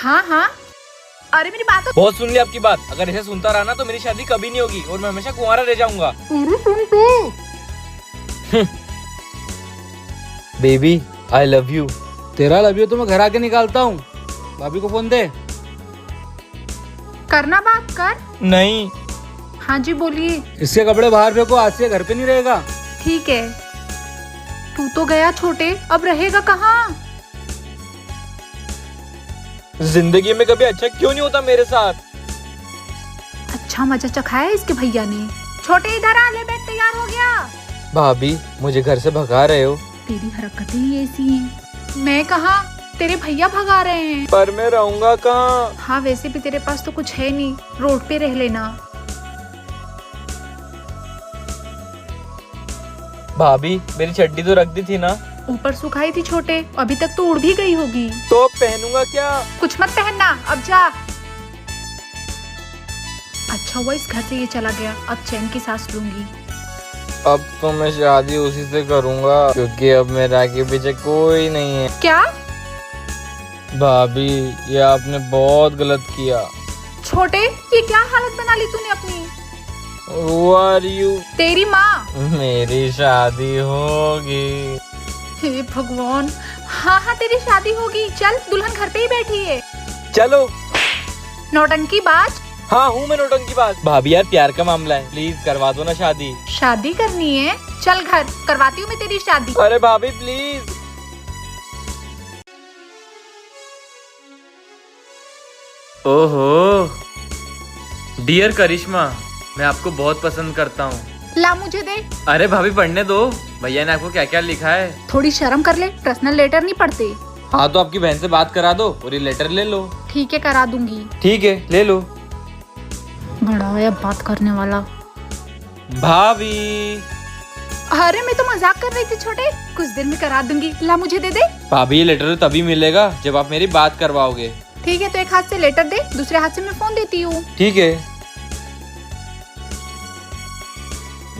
हाँ हाँ, अरे मेरी बात बहुत सुन ली आपकी बात। अगर ऐसे सुनता रहा ना तो मेरी शादी कभी नहीं होगी और मैं हमेशा कुंवारा रह जाऊंगा। अरे सुन तो। Baby I love you. तेरा लव यू तो मैं घर आके निकालता हूँ। भाभी को फोन दे। करना बात कर। नहीं। हाँ जी बोलिए। इसके कपड़े बाहर फेंको, आज से घर पे नहीं रहेगा। ठीक है। तू तो गया छोटे, अब रहेगा कहाँ? जिंदगी में कभी अच्छा क्यों नहीं होता मेरे साथ? अच्छा मजा चखाया इसके भैया ने। छोटे इधर आ, ले बैग तैयार हो गया। भाभी मुझे घर से भगा रहे हो? तेरी हरकतें ही ऐसी हैं। मैं कहा, तेरे भैया भगा रहे हैं। पर मैं रहूंगा कहाँ? हाँ वैसे भी तेरे पास तो कुछ है नहीं, रोड पे रह लेना। भाभी मेरी चड्डी तो रख दी थी ना? ऊपर सुखाई थी छोटे, अभी तक तो उड़ भी गई होगी। तो पहनूंगा क्या? कुछ मत पहनना, अब जा। अच्छा हुआ इस घर से ये चला गया, अब चैन की सांस लूंगी। अब तो मैं शादी उसी से करूंगा क्योंकि अब मेरा आगे पीछे कोई नहीं है। क्या? भाभी ये आपने बहुत गलत किया। छोटे ये क्या हालत बना ली तूने अपनी? Who are you? तेरी माँ। मेरी शादी होगी। हे भगवान, हाँ हाँ तेरी शादी होगी। चल, दुल्हन घर पे ही बैठी है। चलो। नौटंकी बाज। हाँ हूँ मैं नौटंकीबाज। भाभी यार प्यार का मामला है, प्लीज करवा दो ना शादी। शादी करनी है? चल घर, करवाती हूँ मैं तेरी शादी। अरे भाभी प्लीज। ओहो डियर करिश्मा, मैं आपको बहुत पसंद करता हूँ। ला मुझे दे। अरे भाभी पढ़ने दो, भैया ने आपको क्या क्या लिखा है। थोड़ी शर्म कर ले, पर्सनल लेटर नहीं पढ़ते। हाँ तो आपकी बहन से बात करा दो और ये लेटर ले लो। ठीक है करा दूंगी। ठीक है ले लो। बड़ा है बात करने वाला। भाभी। अरे मैं तो मजाक कर रही थी छोटे, कुछ देर में करा दूंगी। ला मुझे दे दे। भाभी ये लेटर तो तभी मिलेगा जब आप मेरी बात करवाओगे। ठीक है तो एक हाथ से लेटर दे, दूसरे हाथ से मैं फोन देती हूँ। ठीक है।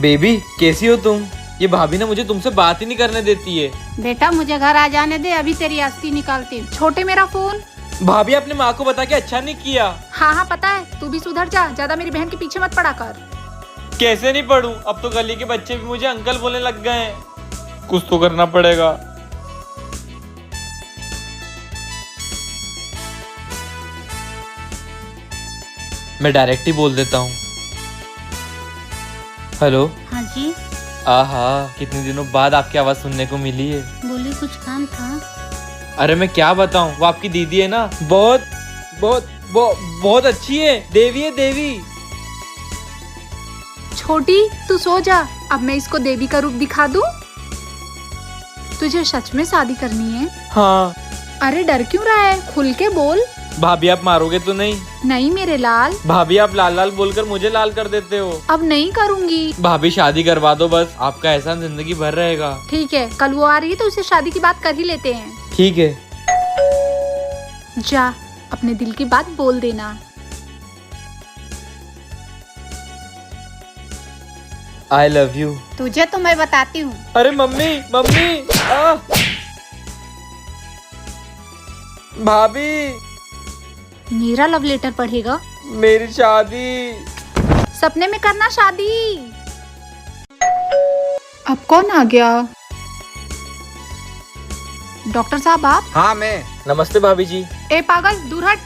बेबी कैसी हो तुम? ये भाभी ना मुझे तुमसे बात ही नहीं करने देती है। बेटा मुझे घर आ जाने दे, अभी तेरी अस्थि निकालती हूँ। छोटे मेरा फोन। भाभी आपने माँ को बता के अच्छा नहीं किया। हाँ हाँ पता है, तू भी सुधर जा, ज्यादा मेरी बहन के पीछे मत पड़ा कर। कैसे नहीं पढ़ूं? अब तो गली के बच्चे भी मुझे अंकल बोलने लग गए हैं। कुछ तो करना पड़ेगा। मैं डायरेक्ट ही बोल देता हूँ। हेलो। हाँ जी आहा कितने दिनों बाद आपकी आवाज सुनने को मिली है। बोलिए, कुछ काम था? अरे मैं क्या बताऊं, वो आपकी दीदी है ना, बहुत बहुत बहुत अच्छी है। देवी है देवी। छोटी तू सो जा, अब मैं इसको देवी का रूप दिखा दूं। तुझे सच में शादी करनी है? हाँ। अरे डर क्यों रहा है, खुल के बोल। भाभी आप मारोगे तो नहीं? नहीं मेरे लाल। भाभी आप लाल लाल बोलकर मुझे लाल कर देते हो। अब नहीं करूंगी। भाभी शादी करवा दो बस, आपका एहसान जिंदगी भर रहेगा। ठीक है, कल वो आ रही है तो उससे शादी की बात कर ही लेते हैं। ठीक है। जा अपने दिल की बात बोल देना। I love you. तुझे तो मैं बताती हूँ। अरे मम्मी मम्मी भाभी मेरा लव लेटर पढ़ेगा? मेरी शादी। सपने में करना शादी। अब कौन आ गया? डॉक्टर साहब आप? हाँ मैं। नमस्ते भाभी जी। ए पागल दूर हट।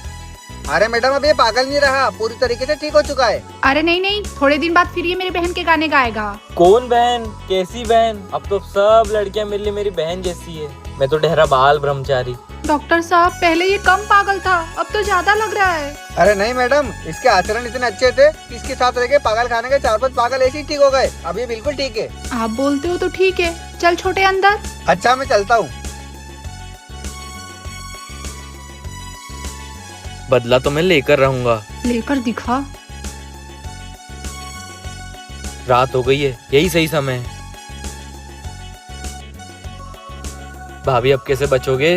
अरे मैडम अब ये पागल नहीं रहा, पूरी तरीके से ठीक हो चुका है। अरे नहीं नहीं, थोड़े दिन बाद फिर ये मेरी बहन के गाने गाएगा। कौन बहन? कैसी बहन? अब तो सब लड़कियां मिल मेरी बहन जैसी है। मैं तो ठहरा बाल ब्रह्मचारी। डॉक्टर साहब पहले ये कम पागल था, अब तो ज्यादा लग रहा है। अरे नहीं मैडम, इसके आचरण इतने अच्छे थे कि इसके साथ रह के पागल खाने के 4-5 पागल ऐसे ही ठीक हो गए। अब ये बिल्कुल ठीक है। आप बोलते हो तो ठीक है, चल छोटे अंदर। अच्छा मैं चलता हूँ। बदला तो मैं लेकर रहूंगा। लेकर दिखा। रात हो गई है, यही सही समय है। भाभी अब कैसे बचोगे?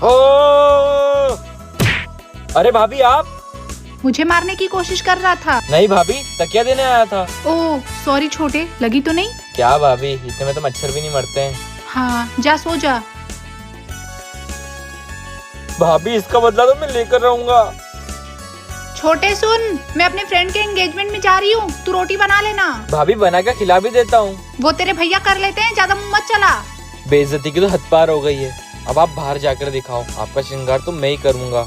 हो अरे भाभी आप? मुझे मारने की कोशिश कर रहा था। नहीं भाभी, तकिया देने आया था। ओह सॉरी छोटे, लगी तो नहीं? क्या भाभी, इतने में तो मच्छर भी नहीं मरते हैं। हाँ जा सो जा। भाभी इसका बदला तो मैं लेकर रहूंगा। छोटे सुन, मैं अपने फ्रेंड के एंगेजमेंट में जा रही हूँ, तू रोटी बना लेना। भाभी बना के खिला भी देता हूँ। वो तेरे भैया कर लेते हैं, ज्यादा मुंह मत चला। बेइज्जती की तो हद पार हो गई है। अब आप बाहर जाकर दिखाओ, आपका श्रृंगार तो मैं ही करूंगा।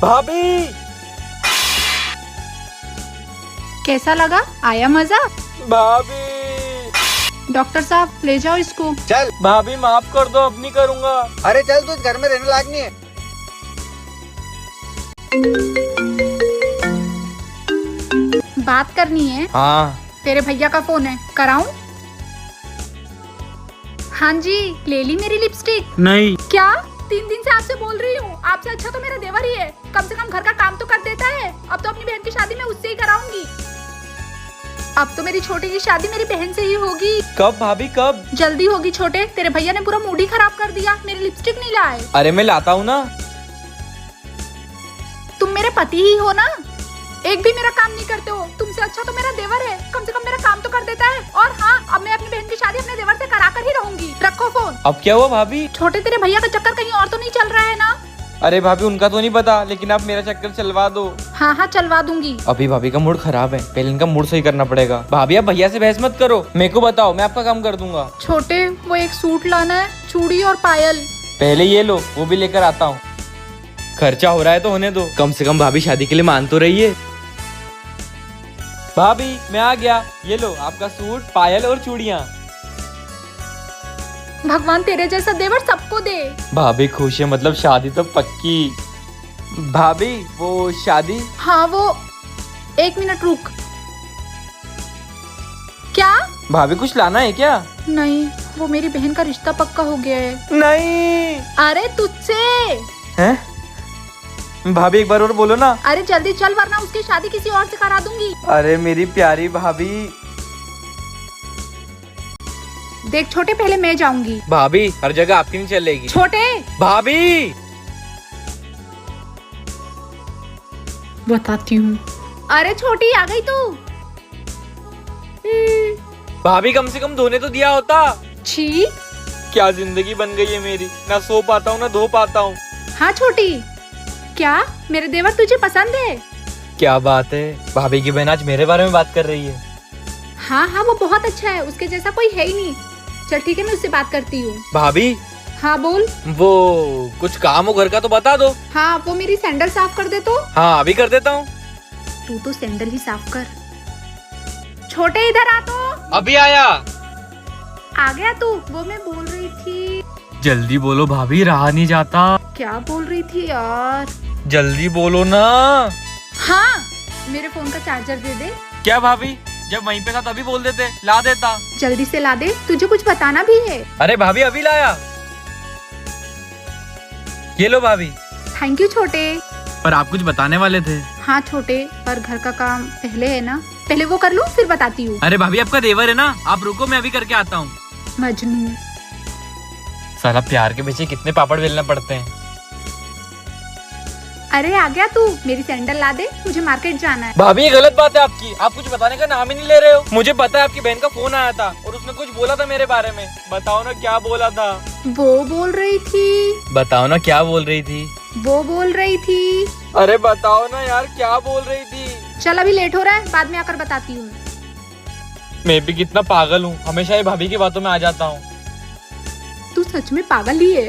भाभी कैसा लगा? आया मजा? भाभी डॉक्टर साहब ले जाओ इसको। चल। भाभी माफ कर दो, अब नहीं करूंगा। अरे चल, तू इस घर में रहने लायक नहीं है। बात करनी है? हाँ तेरे भैया का फोन है, कराऊं? हाँ जी, ले ली मेरी लिपस्टिक? नहीं। क्या? 3 दिन से आपसे बोल रही हूँ, आपसे अच्छा तो मेरा देवर ही है, कम से कम घर का काम तो कर देता है। अब तो अपनी बहन की शादी मैं उससे ही कराऊंगी। अब तो मेरी छोटी की शादी मेरी बहन से ही होगी। कब भाभी कब? जल्दी होगी छोटे, तेरे भैया ने पूरा मूड ही खराब कर दिया, मेरी लिपस्टिक नहीं लाए। अरे मैं लाता हूँ ना। तुम मेरे पति ही हो ना, एक भी मेरा काम नहीं करते हो। तुमसे अच्छा तो मेरा देवर है, कम से कम मेरा काम तो कर देता है। और हाँ, अब मैं अपनी बहन की शादी अपने देवर से करा कर ही रहूंगी। रखो फोन। अब क्या हुआ भाभी? छोटे, तेरे भैया का चक्कर कहीं और तो नहीं चल रहा है ना? अरे भाभी उनका तो नहीं पता, लेकिन आप मेरा चक्कर चलवा दो। हाँ हाँ चलवा दूंगी। अभी भाभी का मूड खराब है, पहले इनका मूड सही करना पड़ेगा। भाभी आप भैया से बहस मत करो, मेरे को बताओ, मैं आपका काम कर दूंगा। छोटे, वो एक सूट लाना है, चूड़ी और पायल। पहले ये लो, वो भी लेकर आता हूँ। खर्चा हो रहा है तो होने दो, कम से कम भाभी शादी के लिए मान तो रही है। भाभी मैं आ गया, ये लो आपका सूट, पायल और चूड़ियाँ। भगवान तेरे जैसा देवर सबको दे। भाभी खुश है, मतलब शादी तो पक्की। भाभी वो शादी? हाँ वो, 1 मिनट रुक। क्या? भाभी कुछ लाना है क्या? नहीं, वो मेरी बहन का रिश्ता पक्का हो गया है। नहीं। अरे तुझसे। हैं? भाभी एक बार और बोलो ना। अरे जल्दी चल, वरना उसकी शादी किसी और से करा दूंगी। अरे मेरी प्यारी भाभी। देख छोटे, पहले मैं जाऊंगी। भाभी हर जगह आपकी नहीं चलेगी। छोटे। भाभी बताती हूँ। अरे छोटी, आ गई तू? भाभी कम से कम धोने तो दिया होता। छी। क्या जिंदगी बन गई है मेरी, ना सो पाता हूँ ना धो पाता हूँ। हाँ छोटी, क्या मेरे देवर तुझे पसंद है? क्या बात है, भाभी की बहन आज मेरे बारे में बात कर रही है। हाँ हाँ, वो बहुत अच्छा है, उसके जैसा कोई है ही नहीं। चल ठीक है, मैं उससे बात करती हूँ। भाभी हाँ बोल। वो कुछ काम हो घर का तो बता दो। हाँ, वो मेरी सैंडल साफ कर दे तो। हाँ अभी कर देता हूँ। तू तो सैंडल ही साफ कर। छोटे इधर आ तो। अभी आया। आ गया तू? वो मैं बोल रही थी। जल्दी बोलो भाभी, रहा नहीं जाता। क्या बोल रही थी यार? जल्दी बोलो ना। हाँ, मेरे फोन का चार्जर दे दे। क्या भाभी, जब वहीं पे था तभी बोल देते, ला देता। जल्दी से ला दे, तुझे कुछ बताना भी है। अरे भाभी अभी लाया। ये लो भाभी। थैंक यू छोटे। पर आप कुछ बताने वाले थे। हाँ छोटे, पर घर का काम पहले है ना, पहले वो कर लूँ फिर बताती हूँ। अरे भाभी आपका देवर है ना, आप रुको मैं अभी करके आता हूँ। मजनू। साला प्यार के पीछे कितने पापड़ बेलने पड़ते हैं। अरे आ गया तू? मेरी सैंडल ला दे, मुझे मार्केट जाना है। भाभी ये गलत बात है आपकी, आप कुछ बताने का नाम ही नहीं ले रहे हो। मुझे पता है आपकी बहन का फोन आया था और उसने कुछ बोला था मेरे बारे में। बताओ ना क्या बोला था। वो बोल रही थी। बताओ ना क्या बोल रही थी। वो बोल रही थी। अरे बताओ ना यार क्या बोल रही थी। चल अभी लेट हो रहा है, बाद में आकर बताती हूँ। मैं भी कितना पागल हूँ, हमेशा ये भाभी की बातों में आ जाता हूँ। तू सच में पागल ही है।